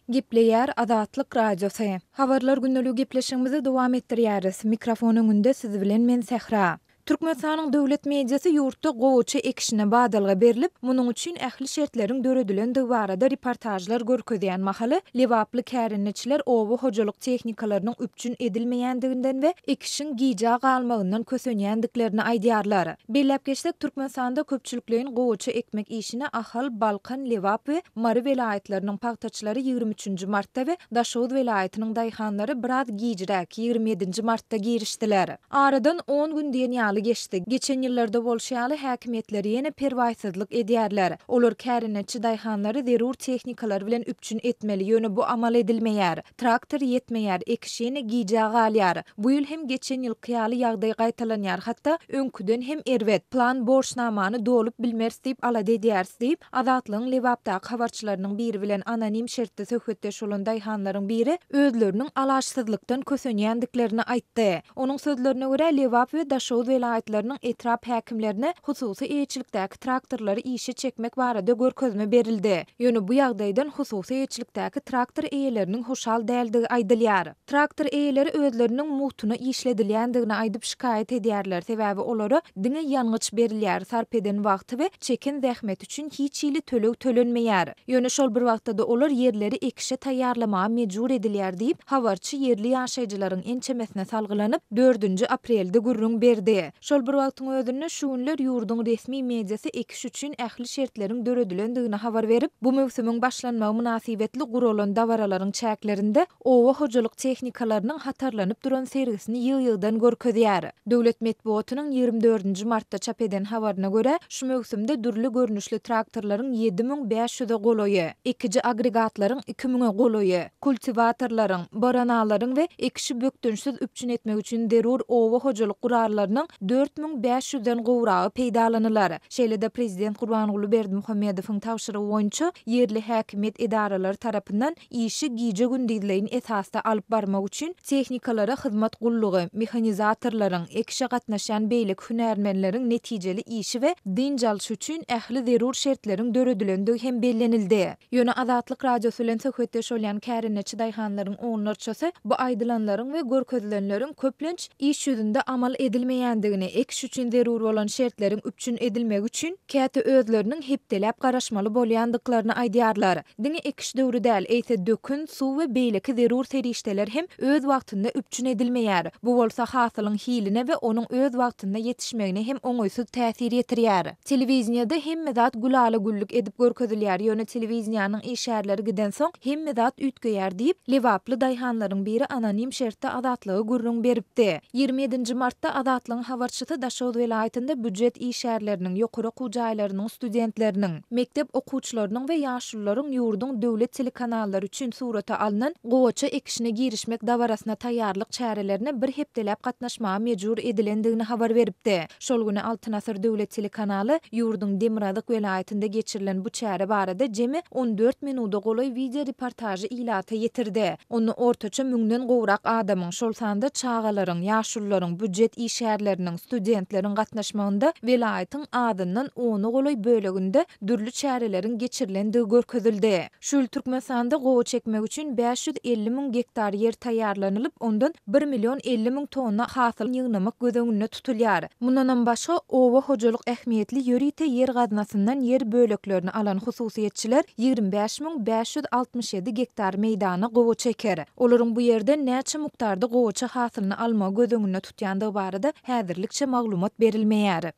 Gepleýär Azatlyk radiosy. Habarlar günnälik gepleşigimizi dowam etdirýäris. Mikrofon öňünde siz bilen men Sehra. Türkmenistanyň döwlet mediasy ýurtda Gowaça ekişine badalga berlip, munuň üçin ähli şertleriň döredilendigi barada reportažlar görkezýän mahaly lebaply kärendeçiler owa hojalyk tehnikalarynyň üpjün edilmeýändiginden we ekişiň gijä galmagyndan kösenýändiklerini aýdýarlar. Berlip geçsek Türkmenistanda köpçüliklerin Gowaça ekmek işine ahal, Balkan, Lewap we Mary welaýetleriniň paýtaçylary 23 martda we Daşowut welaýatynyň daýhanlary birad gijräki 27 martda girişdiler. Aradan 10 gün diýen geçti. Geçen ýyllarda bolşaly häkimetleri ýene perwaýsyzlyk edýärler. Olar kärendeçi daýhanlary zerur tehnikalar bilen üpjün etmeli ýöne bu amal edilmeýär. Traktor yetmeýär, ekişine gijä galýar. Bu ýyl hem geçen ýyl kıyaly ýagdaý gaýtalanýar. Hatda öňküden hem erwet plan borçnamany dolup bilmers diýip alady edýärs diýip Azatlyň Lewapdaky habarçylarynyň biri bilen anonim şertde söhbetdeş bolan daýhanlaryň biri özleriniň alaşsyzlykdan kösenýändiklerini aýtdy. Onuň sözlerine görä Lewap we Daşowut welaýetleriniň etrap häkimlerine hususy eýçilikdäki traktorlary işe çekmek barada görkezme berildi. Ýöne bu ýagdaýdan hususy eýçilikdäki traktor eýeleriniň hoşal däldi aýdylýar. Traktor eýeleri özleriniň muhtuny işledilýändigini aýdyp şikayet edýärler. Sebäbi olary diňe ýangyç berilýär, sarp eden wagty we çeken zähmet üçin hiç ýyly töleg tölenmeýär. Ýöne şol bir wagtda olar ýerleri ekişe taýýarlamaga mejbur edilýär diýip habarçy yerli ýaşaýjylaryň ençemesine salgylanyp 4 aprelde gurrun berdi. Şol bir wagtyň özünde şu günler ýurduň resmi mediasy ekiş üçin ähli şertleriň döredelendigini habar berip, bu mewsimiň başlanmagy münasibetli gurulan dawaralaryň çäklerinde owa hojalyk tehnikalarynyň hatarlanyp duran sergisini ýyl-ýyldan görkezýär. Döwlet medeniýetining 24 martda çap eden habaryna görä, şu mewsimde dürli görnüşli traktorlaryň 7500-e goloýy, ekiji agregatlaryň 2000-e goloýy, kultivatorlaryň, baranalaryň we ekişi bökdünçsiz üpjün etmek üçin derur owa hojalyk gurarlarynyň 4500-den gowragy peýdalanylar. Şeýle-de prezident Gurbanuly Berdimuhammedowyň tawşyrygy boýunça yerli häkimet edaralary tarapyndan işi gijä gündizleýin esasda alyp barmak üçin tehnikalara hyzmat gullugy, mehanizatorlaryň, ekişe gatnaşan beýlik hünärmenleriň netijeli işi we dinjalşy üçin ähli zerur şertleriň döredilendigi hem bellenildi. Ýöne Azatlyk radiosu bilen söhbetdeş bolýan kärendeçi daýhanlaryň oňlarçysy bu aýdylanlaryň we görkezilenleriň köplenç iş ýüzünde amal edilmeýändigini, ekiş üçin zerur bolan şertleriň üpjün edilmek üçin käte özleriniň hepdelep garaşmaly bolýandyklaryny aýdýarlar. Diňe ekiş döwri däl, eýse dökün, suw we beýleki zerur terişdeler hem öz wagtynda üpjün edilmeýär. Bu bolsa hasylyň hiline we onuň öz wagtynda ýetişmegine hem oňaýsuz täsir ýetirýär. Telewizionyada hemme zat gulaly güllük edip görkezilýär. Ýöne telewizionyanyň işärleri giden soň hemme zat ütgeýär diýip Lewaply daýhanlaryň biri anonim şertde Azatlyga gurrun beripdi. 27 martda Azatlyň habarçysy Daşowut welaýatynda büdjet işärleriniň, ýokary okuw jaýlarynyň studentleriniň, mektep okuwçylarynyň we ýaşlullaryň ýurduň döwlet telekanallary üçin surata alynan Gowaça ekişine girişmek dawarasyna taýýarlyk çärelerine bir hepdelep gatnaşmaga mejbur edilendigini habar beripdi. Şol güni Altynasır döwlet telekanaly ýurduň Demirazyk welaýatynda geçirilen bu çäre barada jemi 14 minuta goloý video reportajy ilata ýetirdi. Onu ortaça 1000den gowrak adamyň, şol sanda çağalaryň, ýaşlullaryň, büdjet işärleriniň, studentleriň gatnaşmagynda welaýatyň adyndan 10 goloý böleginde dürli çäreleriň geçirilendigi görkezildi. Şu ýyl Türkmenistanda gowa çekmek üçin 550 000 hektar yer taýýarlanylyp, ondan 1 milyon 50 000 tonna hasyl ýygnamak gözeňinde tutulýar. Mundan başga owa hojalyk ähmiýetli ýörite yer gaznasyndan yer böleklerini alan hususiýetçiler 25 567 hektar meýdana gowa çeker. Olaryň bu ýerde näçe mukdarda gowaça hasylyny alma gözeňinde tutýandygy barada häzirlikçe maglumat berilmeýär.